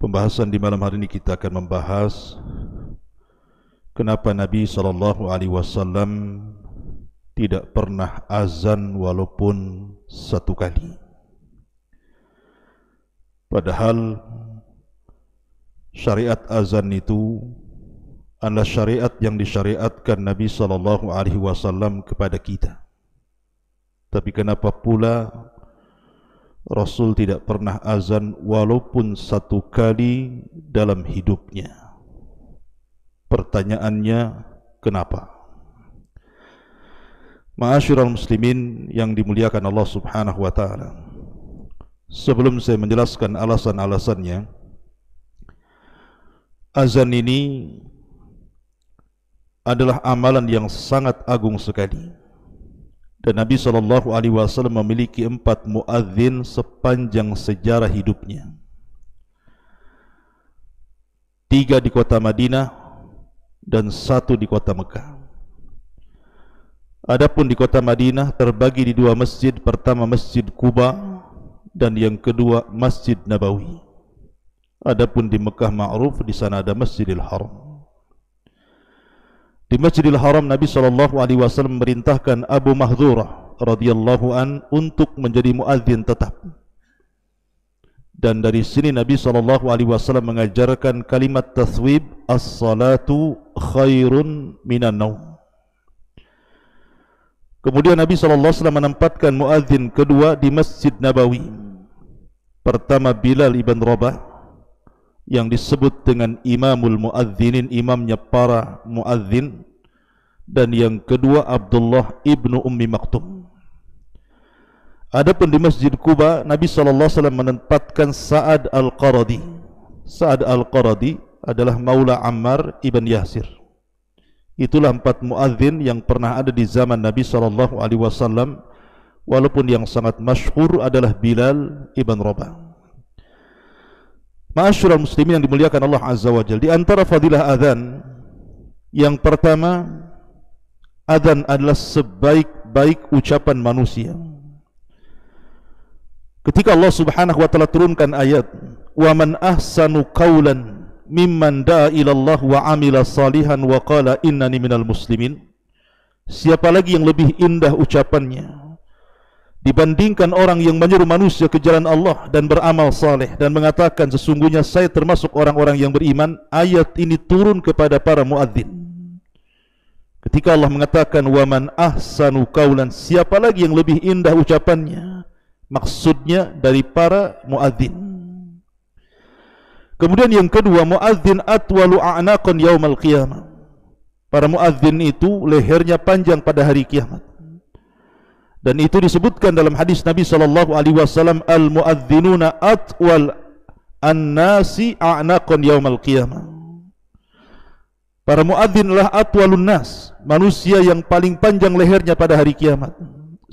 Pembahasan di malam hari ini kita akan membahas kenapa Nabi SAW tidak pernah azan walaupun satu kali. Padahal syariat azan itu adalah syariat yang disyariatkan Nabi SAW kepada kita. Tapi kenapa pula Rasul tidak pernah azan walaupun satu kali dalam hidupnya? Pertanyaannya, kenapa? Ma'asyiral muslimin yang dimuliakan Allah Subhanahu wa taala. Sebelum saya menjelaskan alasan-alasannya, azan ini adalah amalan yang sangat agung sekali. Dan Nabi SAW memiliki 4 muadzin sepanjang sejarah hidupnya. 3 di kota Madinah dan 1 di kota Mekah. Adapun di kota Madinah terbagi di 2 masjid. Pertama Masjid Quba dan yang kedua Masjid Nabawi. Adapun di Mekah ma'ruf, di sana ada Masjidil Haram. Di Masjidil Haram Nabi SAW memerintahkan Abu Mahdhurah radhiyallahu an untuk menjadi muadzin tetap. Dan dari sini Nabi SAW mengajarkan kalimat taswib, as-salatu khairun minan naum. Kemudian Nabi SAW menempatkan muadzin kedua di Masjid Nabawi. Pertama Bilal ibn Rabah yang disebut dengan Imamul Muadzinin, imamnya para muadzin, dan yang kedua Abdullah ibnu Ummi Maktum. Adapun di Masjid Quba Nabi SAW menempatkan Sa'ad al-Qaradi. Sa'ad al-Qaradi adalah maula Ammar ibn Yasir. Itulah 4 muadzin yang pernah ada di zaman Nabi SAW, walaupun yang sangat masyhur adalah Bilal ibn Rabah. Ma'asyiral muslimin yang dimuliakan Allah Azza wa Jalla, di antara fadilah azan yang pertama, azan adalah sebaik-baik ucapan manusia. Ketika Allah Subhanahu wa taala turunkan ayat, "Wa man ahsanu qawlan mimman da'a ila Allah wa 'amila salihan wa qala innani minal muslimin." Siapa lagi yang lebih indah ucapannya dibandingkan orang yang menyeru manusia ke jalan Allah dan beramal saleh dan mengatakan sesungguhnya saya termasuk orang-orang yang beriman? Ayat ini turun kepada para muadzin. Ketika Allah mengatakan wa man ahsanu qaulan, siapa lagi yang lebih indah ucapannya? Maksudnya dari para muadzin. Kemudian yang kedua, muadzin atwalu a'naqan yaumal qiyamah. Para muadzin itu lehernya panjang pada hari kiamat. Dan itu disebutkan dalam hadis Nabi SAW, al-muadzinuna atwal an-nasi a'naqan yaumal qiyamah. Para muadzin adalah atwalun nas, manusia yang paling panjang lehernya pada hari kiamat.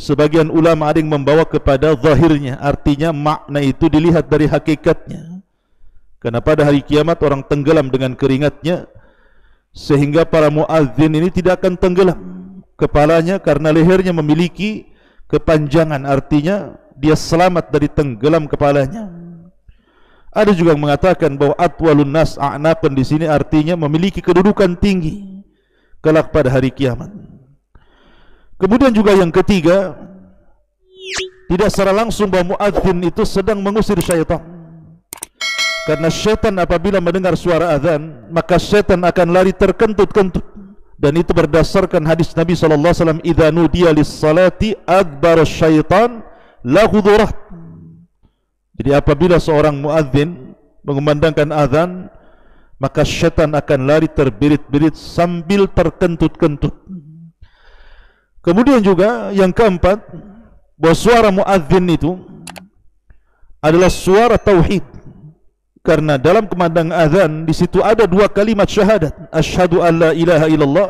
Sebagian ulama ada yang membawa kepada zahirnya, artinya makna itu dilihat dari hakikatnya. Karena pada hari kiamat orang tenggelam dengan keringatnya, sehingga para muadzin ini tidak akan tenggelam kepalanya karena lehernya memiliki kepanjangan, artinya dia selamat dari tenggelam kepalanya. Ada juga yang mengatakan bahwa atwalun nas a'naqan di sini artinya memiliki kedudukan tinggi kelak pada hari kiamat. Kemudian juga yang ketiga, tidak secara langsung bahwa muadzin itu sedang mengusir syaitan. Karena syaitan apabila mendengar suara azan, maka syaitan akan lari terkentut-kentut. Dan itu berdasarkan hadis Nabi SAW, idza nudiya lis-salati adbara syaitan lahu dhurat. Jadi apabila seorang muadzin mengumandangkan azan, maka syaitan akan lari terbirit-birit sambil terkentut-kentut. Kemudian juga yang keempat, bahwa suara muadzin itu adalah suara tauhid. Karena dalam kumandang azan di situ ada 2 kalimat syahadat, asyhadu an la ilaha illallah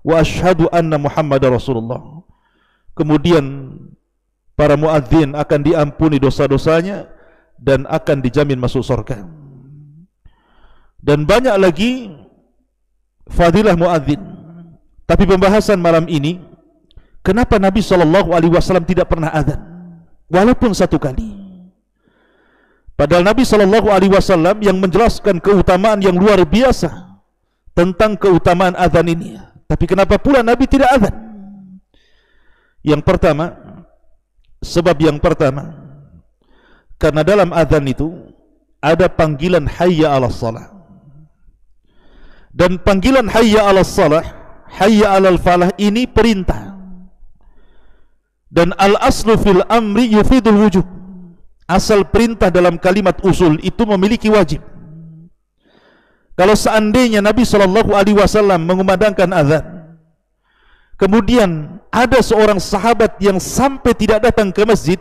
wa asyhadu anna Muhammadar Rasulullah. Kemudian para muadzin akan diampuni dosa-dosanya dan akan dijamin masuk surga. Dan banyak lagi fadilah muadzin. Tapi pembahasan malam ini, kenapa Nabi SAW tidak pernah azan walaupun satu kali? Padahal Nabi SAW yang menjelaskan keutamaan yang luar biasa tentang keutamaan azan ini. Tapi kenapa pula Nabi tidak azan? Yang pertama, sebab yang pertama, karena dalam azan itu ada panggilan hayya 'alas shalah. Dan panggilan hayya 'alas shalah, hayya 'alal falah ini perintah. Dan al-aslu fil amri yufidul wujub. Asal perintah dalam kalimat usul itu memiliki wajib. Kalau seandainya Nabi SAW mengumandangkan azan, kemudian ada seorang sahabat yang sampai tidak datang ke masjid,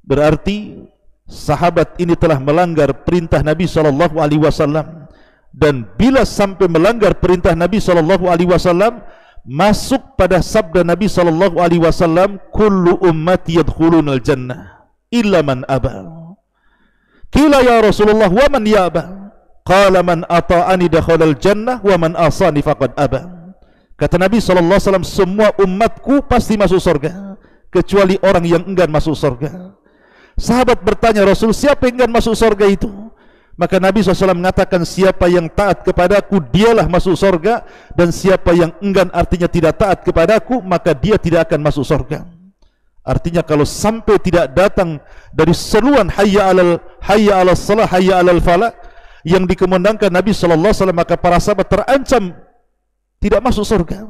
berarti sahabat ini telah melanggar perintah Nabi SAW. Dan bila sampai melanggar perintah Nabi SAW, masuk pada sabda Nabi SAW, kullu ummati yadkhulunal jannah illa man aba. Qila ya Rasulullah wa man ya'ba? Qala man ata'ani dakhalal jannah wa man asani faqad aba. Kata Nabi SAW, semua umatku pasti masuk surga kecuali orang yang enggan masuk surga. Sahabat bertanya, Rasul, siapa yang enggan masuk surga itu? Maka Nabi SAW mengatakan, siapa yang taat kepadaku dialah masuk surga, dan siapa yang enggan artinya tidak taat kepadaku, maka dia tidak akan masuk surga. Artinya kalau sampai tidak datang dari seruan hayya 'alas shalah, hayya 'alal falah yang dikumandangkan Nabi SAW, maka para sahabat terancam tidak masuk surga.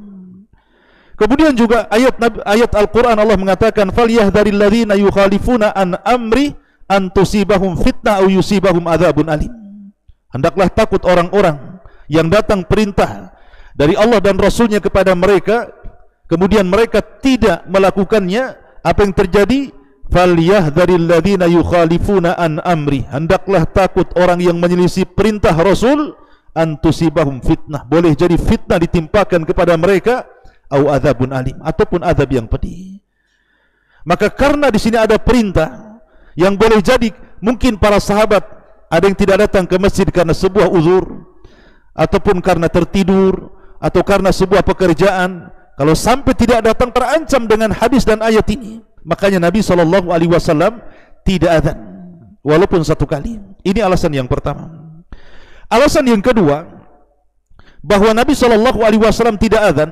Kemudian juga ayat Al-Quran Allah mengatakan, falyahdharil ladzina yukhalifuna an amri an tusibahum fitnah aw yusibahum adzabun alim. Hendaklah takut orang-orang yang datang perintah dari Allah dan Rasulnya kepada mereka, kemudian mereka tidak melakukannya, apa yang terjadi? Falyahdharil ladzina yukhalifuna an amri. Hendaklah takut orang yang menyelisih perintah Rasul, an tusibahum fitnah, boleh jadi fitnah ditimpakan kepada mereka, au adzabun alim, ataupun azab yang pedih. Maka karena di sini ada perintah yang boleh jadi mungkin para sahabat ada yang tidak datang ke masjid karena sebuah uzur, ataupun karena tertidur, atau karena sebuah pekerjaan. Kalau sampai tidak datang terancam dengan hadis dan ayat ini. Makanya Nabi SAW tidak azan walaupun satu kali. Ini alasan yang pertama. Alasan yang kedua, bahwa Nabi SAW tidak azan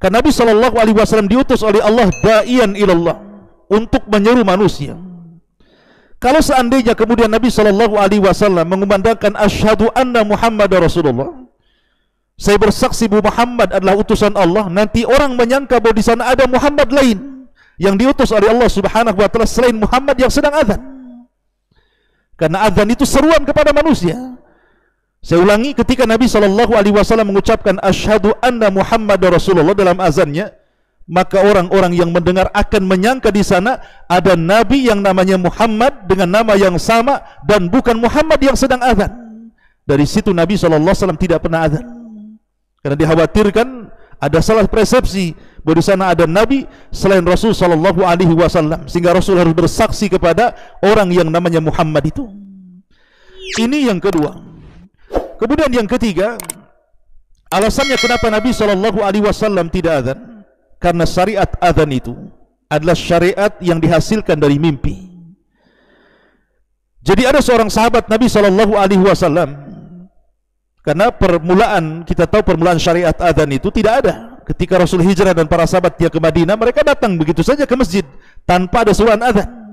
karena Nabi SAW diutus oleh Allah da'iyan ilallah, untuk menyeru manusia. Kalau seandainya kemudian Nabi SAW mengumandangkan asyhadu anna Muhammadar Rasulullah, saya bersaksi bahwa Muhammad adalah utusan Allah, nanti orang menyangka bahwa di sana ada Muhammad lain yang diutus oleh Allah Subhanahu wa taala selain Muhammad yang sedang azan. Karena azan itu seruan kepada manusia. Saya ulangi, ketika Nabi SAW mengucapkan asyhadu anna Muhammadar Rasulullah dalam azannya, maka orang-orang yang mendengar akan menyangka di sana ada Nabi yang namanya Muhammad dengan nama yang sama, dan bukan Muhammad yang sedang azan. Dari situ Nabi SAW tidak pernah azan, karena dikhawatirkan ada salah persepsi bahwa di sana ada Nabi selain Rasul SAW, sehingga Rasul harus bersaksi kepada orang yang namanya Muhammad itu. Ini yang kedua. Kemudian yang ketiga, alasannya kenapa Nabi SAW tidak azan, karena syariat azan itu adalah syariat yang dihasilkan dari mimpi. Jadi ada seorang sahabat Nabi SAW, karena permulaan, kita tahu permulaan syariat azan itu tidak ada. Ketika Rasul hijrah dan para sahabatnya ke Madinah, mereka datang begitu saja ke masjid tanpa ada seruan azan.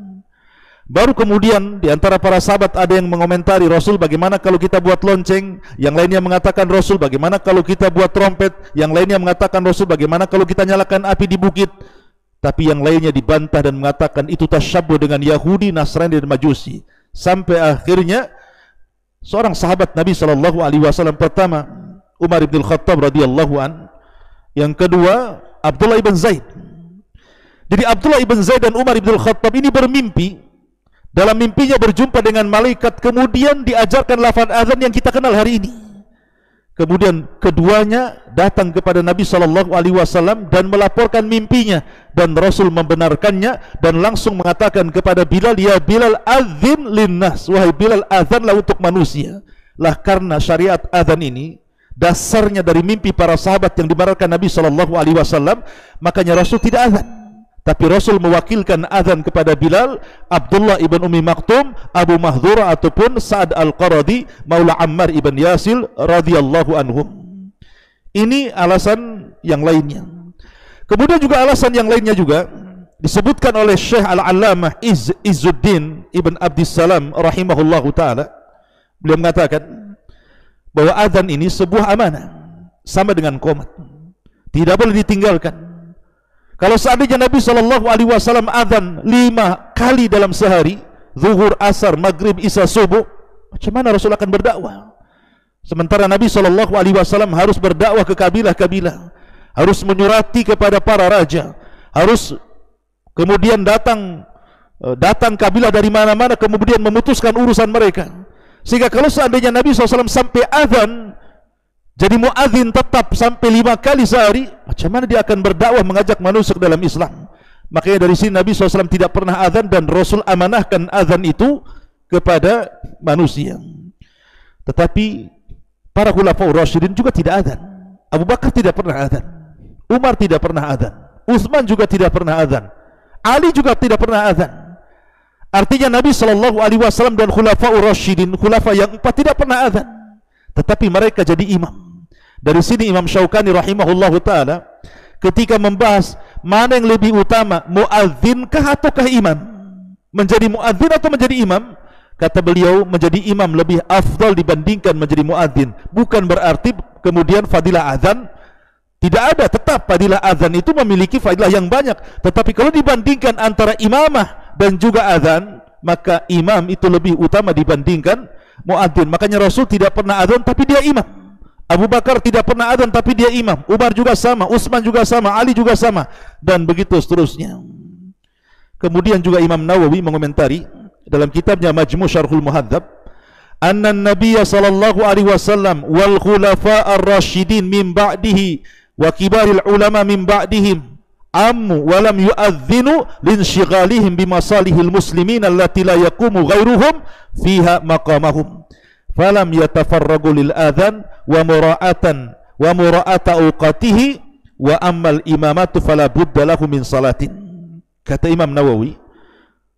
Baru kemudian di antara para sahabat ada yang mengomentari, Rasul, bagaimana kalau kita buat lonceng? Yang lainnya mengatakan, Rasul, bagaimana kalau kita buat trompet? Yang lainnya mengatakan, Rasul, bagaimana kalau kita nyalakan api di bukit? Tapi yang lainnya dibantah dan mengatakan itu tasyabbuh dengan Yahudi, Nasrani dan Majusi. Sampai akhirnya seorang sahabat Nabi SAW, pertama Umar bin Khattab radhiyallahu an, yang kedua Abdullah ibn Zaid. Jadi Abdullah ibn Zaid dan Umar bin Khattab ini bermimpi. Dalam mimpinya berjumpa dengan malaikat, kemudian diajarkan lafaz azan yang kita kenal hari ini. Kemudian keduanya datang kepada Nabi SAW dan melaporkan mimpinya, dan Rasul membenarkannya dan langsung mengatakan kepada Bilal, ya Bilal, adzin linnas, wahai Bilal, azanlah untuk manusia. Lah karena syariat azan ini dasarnya dari mimpi para sahabat yang dibenarkan Nabi SAW, makanya Rasul tidak azan. Tapi Rasul mewakilkan azan kepada Bilal, Abdullah ibn Ummi Maktum, Abu Mahdhura ataupun Sa'ad al-Qaradi, Maula Ammar ibn Yasir radhiyallahu anhum. Ini alasan yang lainnya. Kemudian juga alasan yang lainnya juga disebutkan oleh Syekh Al-Allamah Izzuddin ibn Abdissalam rahimahullahu ta'ala. Beliau mengatakan bahwa azan ini sebuah amanah, sama dengan qomat, tidak boleh ditinggalkan. Kalau seandainya Nabi SAW azan 5 kali dalam sehari, zuhur, asar, maghrib, isya, subuh, macam mana Rasul akan berdakwah? Sementara Nabi SAW harus berdakwah ke kabilah-kabilah, harus menyurati kepada para raja, harus kemudian datang kabilah dari mana-mana, kemudian memutuskan urusan mereka. Sehingga kalau seandainya Nabi SAW sampai azan, jadi muadzin tetap sampai 5 kali sehari, macam mana dia akan berdakwah mengajak manusia ke dalam Islam? Makanya dari sini Nabi SAW tidak pernah azan, dan Rasul amanahkan azan itu kepada manusia. Tetapi para khulafaur rasyidin juga tidak azan. Abu Bakar tidak pernah azan, Umar tidak pernah azan, Utsman juga tidak pernah azan, Ali juga tidak pernah azan. Artinya Nabi SAW dan khulafaur rasyidin, khulafa yang 4 tidak pernah azan, tetapi mereka jadi imam. Dari sini Imam Syaukani rahimahullahu ta'ala ketika membahas mana yang lebih utama, muazzinkah ataukah imam, menjadi muazzin atau menjadi imam, kata beliau menjadi imam lebih afdal dibandingkan menjadi muazzin. Bukan berarti kemudian fadilah azan tidak ada, tetap fadilah azan itu memiliki fadilah yang banyak, tetapi kalau dibandingkan antara imamah dan juga azan, maka imam itu lebih utama dibandingkan muadzin. Makanya Rasul tidak pernah azan tapi dia imam. Abu Bakar tidak pernah azan tapi dia imam. Umar juga sama, Utsman juga sama, Ali juga sama, dan begitu seterusnya. Kemudian juga Imam Nawawi mengomentari dalam kitabnya Majmu' Syarhul Muhadzab, anna an-nabiyya sallallahu alaihi wasallam wal khulafa ar-rasyidin min ba'dihi wa kibaril ulama min ba'dihim ammu wa lam yu'adhdhinu linshighalihim bimasalihil muslimin allati la yaqumu ghairuhum fiha maqamahum falam yatafarragu lil adhan wa mura'ata awqatihi wa ammal imamatu fala budda lahu min salatin. Kata Imam Nawawi,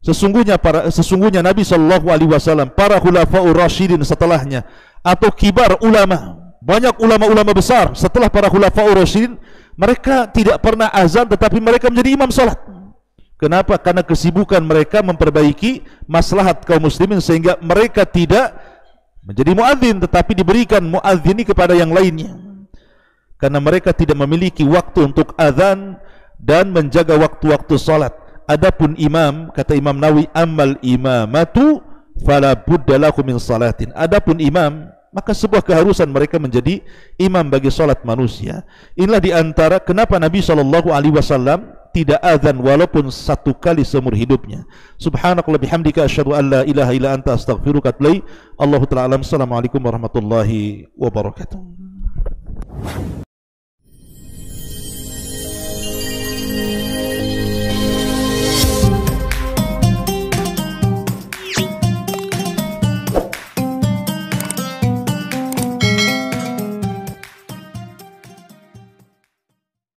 sesungguhnya Nabi SAW, para khulafaur rasyidin setelahnya, atau kibar ulama, banyak ulama-ulama besar setelah para khulafaur rasyidin, mereka tidak pernah azan tetapi mereka menjadi imam salat. Kenapa? Karena kesibukan mereka memperbaiki maslahat kaum muslimin, sehingga mereka tidak menjadi muadzin tetapi diberikan muadzini kepada yang lainnya, karena mereka tidak memiliki waktu untuk azan dan menjaga waktu-waktu salat. Adapun imam, kata Imam Nawawi, ammal imamatu fala budda lahu min salatin. Adapun imam, maka sebuah keharusan mereka menjadi imam bagi salat manusia. Inilah diantara kenapa Nabi SAW tidak azan walaupun 1 kali seumur hidupnya. Subhanakallah bihamdika asyhadu an la ilaha illa anta astaghfiruka wa atubu ilaik. Allahu ta'ala alam. Assalamualaikum warahmatullahi wabarakatuh.